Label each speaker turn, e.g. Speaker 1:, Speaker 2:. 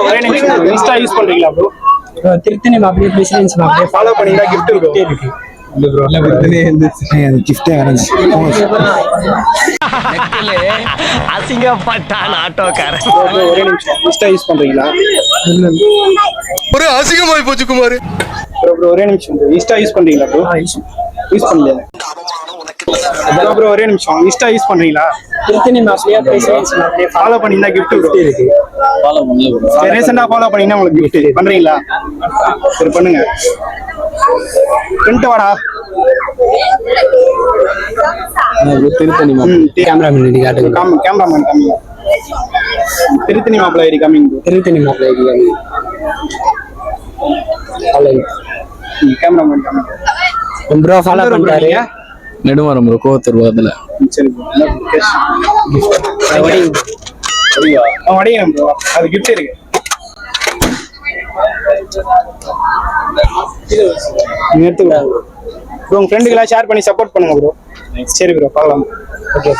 Speaker 1: ஒரே நிமிஷம் Insta use பண்றீங்களா ப்ரோ?
Speaker 2: திருத்தணி மாப்பிள்ளை பிரசிடென்சி மாப்பிள்ளை
Speaker 1: ஃபாலோ பண்ணீங்களா? கிஃப்ட் இருக்கு.
Speaker 3: அசிங்கப்பட்டான் ஆட்டோக்காரன்.
Speaker 1: ஒரே நிமிஷம் இன்ஸ்டா யூஸ் பண்றீங்களா?
Speaker 4: ஒரு அசிங்கமாய் போச்சு குமார்.
Speaker 1: ஒரே நிமிஷம் இன்ஸ்டா யூஸ் பண்றீங்களா ப்ரோ? யூஸ் பண்ணல ப்ரோ. ஒரே நிமிஷம் இன்ஸ்டா யூஸ் பண்றீங்களா?
Speaker 2: திருத்தணி மாப்பிள்ளையா பிரசிடென்சி மாப்பிள்ளை
Speaker 1: ஃபாலோ பண்ணீங்கன்னா கிஃப்ட் இருக்கு.
Speaker 2: ஃபாலோ பண்ணல.
Speaker 1: சரி ரீசெண்டா ஃபாலோ பண்ணீங்கன்னா உங்களுக்கு கிஃப்ட் பண்றீங்களா? சரி பண்ணுங்க. பிரிண்ட் வாடா.
Speaker 2: திருத்தணி மாப்பிள்ளை கேமராமேன் ஐடி காட்டுங்க.
Speaker 1: Cameraman coming. திருத்தணி மாப்பிள்ளை ஐடி கம்மிங்.
Speaker 2: திருத்தணி மாப்பிள்ளை ஐடி காட்டுங்க.
Speaker 1: Cameraman coming.
Speaker 2: ப்ரோ ஃபாலோ பண்றாரு.
Speaker 5: நெடுமாறம் ப்ரோ, கோவத்தூர் பக்கத்துல.
Speaker 1: சரி வடிங்க ப்ரோ. அது கிஃப்ட் இருக்கு. எடுத்துக்கலாம் ப்ரோ. உங்க ஃப்ரெண்டுக்கெல்லாம் ஷேர் பண்ணி சப்போர்ட் பண்ணுங்க ப்ரோ. சரி ப்ரோ பார்க்கலாம். ஓகே.